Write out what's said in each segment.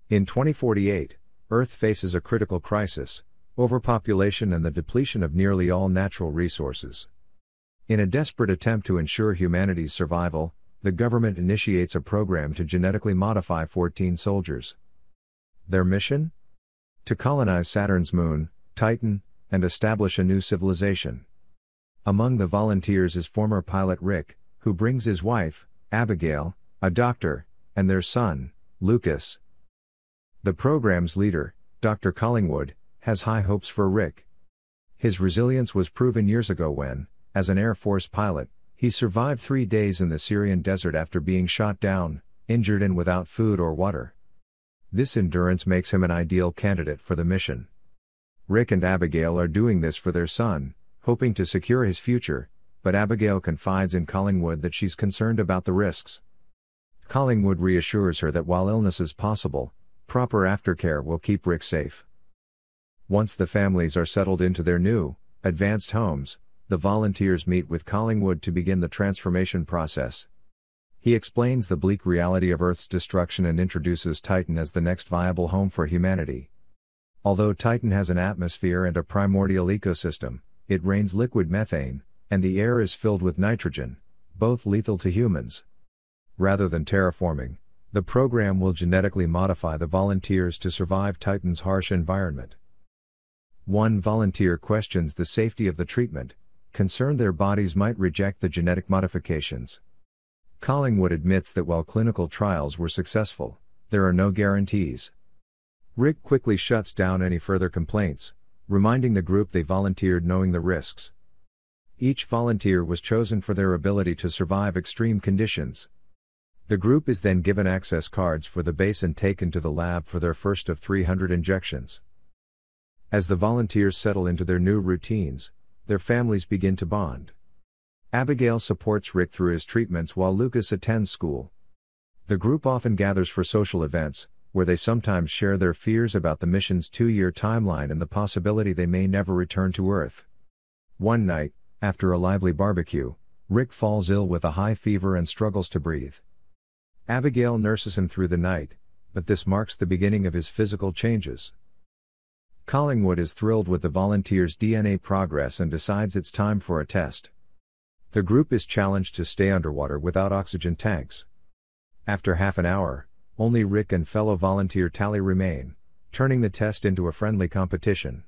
In 2048, Earth faces a critical crisis: overpopulation and the depletion of nearly all natural resources. In a desperate attempt to ensure humanity's survival, the government initiates a program to genetically modify 14 soldiers. Their mission? To colonize Saturn's moon, Titan, and establish a new civilization. Among the volunteers is former pilot Rick, who brings his wife, Abigail, a doctor, and their son, Lucas. The program's leader, Dr. Collingwood, has high hopes for Rick. His resilience was proven years ago when, as an Air Force pilot, he survived 3 days in the Syrian desert after being shot down, injured and without food or water. This endurance makes him an ideal candidate for the mission. Rick and Abigail are doing this for their son, hoping to secure his future, but Abigail confides in Collingwood that she's concerned about the risks. Collingwood reassures her that while illness is possible, proper aftercare will keep Rick safe. Once the families are settled into their new, advanced homes, the volunteers meet with Collingwood to begin the transformation process. He explains the bleak reality of Earth's destruction and introduces Titan as the next viable home for humanity. Although Titan has an atmosphere and a primordial ecosystem, it rains liquid methane, and the air is filled with nitrogen, both lethal to humans. Rather than terraforming, the program will genetically modify the volunteers to survive Titan's harsh environment. One volunteer questions the safety of the treatment, concerned their bodies might reject the genetic modifications. Collingwood admits that while clinical trials were successful, there are no guarantees. Rick quickly shuts down any further complaints, reminding the group they volunteered knowing the risks. Each volunteer was chosen for their ability to survive extreme conditions. The group is then given access cards for the base and taken to the lab for their first of 300 injections. As the volunteers settle into their new routines, their families begin to bond. Abigail supports Rick through his treatments while Lucas attends school. The group often gathers for social events, where they sometimes share their fears about the mission's 2-year timeline and the possibility they may never return to Earth. One night, after a lively barbecue, Rick falls ill with a high fever and struggles to breathe. Abigail nurses him through the night, but this marks the beginning of his physical changes. Collingwood is thrilled with the volunteers' DNA progress and decides it's time for a test. The group is challenged to stay underwater without oxygen tanks. After half an hour, only Rick and fellow volunteer Tally remain, turning the test into a friendly competition.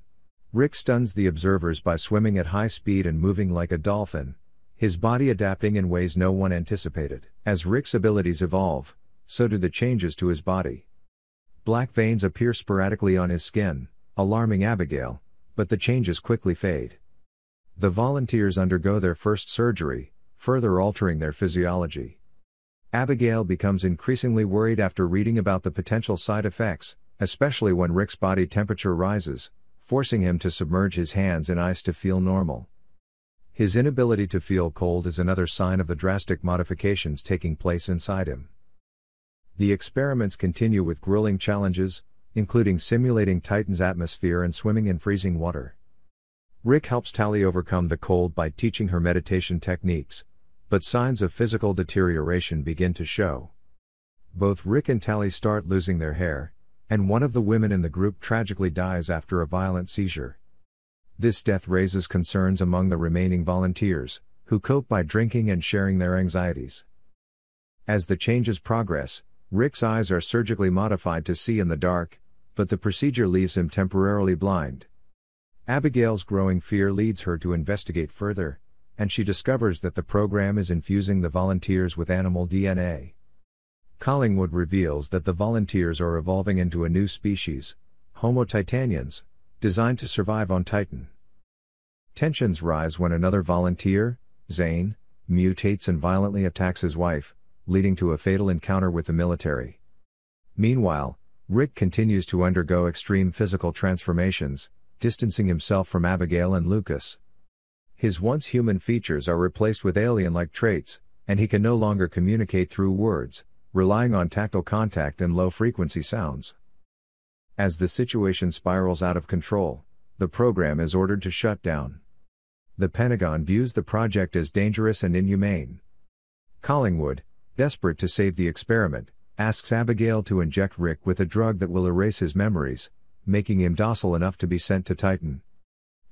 Rick stuns the observers by swimming at high speed and moving like a dolphin, his body adapting in ways no one anticipated. As Rick's abilities evolve, so do the changes to his body. Black veins appear sporadically on his skin, alarming Abigail, but the changes quickly fade. The volunteers undergo their first surgery, further altering their physiology. Abigail becomes increasingly worried after reading about the potential side effects, especially when Rick's body temperature rises, forcing him to submerge his hands in ice to feel normal. His inability to feel cold is another sign of the drastic modifications taking place inside him. The experiments continue with grueling challenges, including simulating Titan's atmosphere and swimming in freezing water. Rick helps Tally overcome the cold by teaching her meditation techniques, but signs of physical deterioration begin to show. Both Rick and Tally start losing their hair, and one of the women in the group tragically dies after a violent seizure. This death raises concerns among the remaining volunteers, who cope by drinking and sharing their anxieties. As the changes progress, Rick's eyes are surgically modified to see in the dark, but the procedure leaves him temporarily blind. Abigail's growing fear leads her to investigate further, and she discovers that the program is infusing the volunteers with animal DNA. Collingwood reveals that the volunteers are evolving into a new species, Homo titanians, designed to survive on Titan. Tensions rise when another volunteer, Zane, mutates and violently attacks his wife, leading to a fatal encounter with the military. Meanwhile, Rick continues to undergo extreme physical transformations, distancing himself from Abigail and Lucas. His once human features are replaced with alien-like traits, and he can no longer communicate through words, relying on tactile contact and low-frequency sounds. As the situation spirals out of control, the program is ordered to shut down. The Pentagon views the project as dangerous and inhumane. Collingwood, desperate to save the experiment, asks Abigail to inject Rick with a drug that will erase his memories, making him docile enough to be sent to Titan.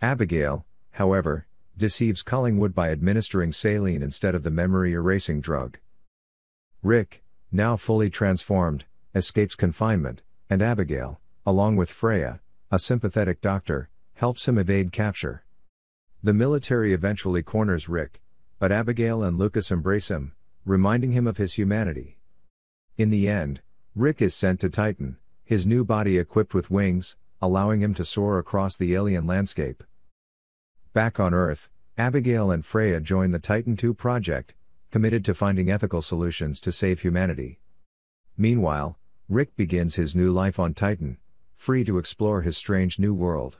Abigail, however, deceives Collingwood by administering saline instead of the memory-erasing drug. Rick, now fully transformed, escapes confinement, and Abigail, along with Freya, a sympathetic doctor, helps him evade capture. The military eventually corners Rick, but Abigail and Lucas embrace him, reminding him of his humanity. In the end, Rick is sent to Titan, his new body equipped with wings, allowing him to soar across the alien landscape. Back on Earth, Abigail and Freya join the Titan II project, committed to finding ethical solutions to save humanity. Meanwhile, Rick begins his new life on Titan, free to explore his strange new world.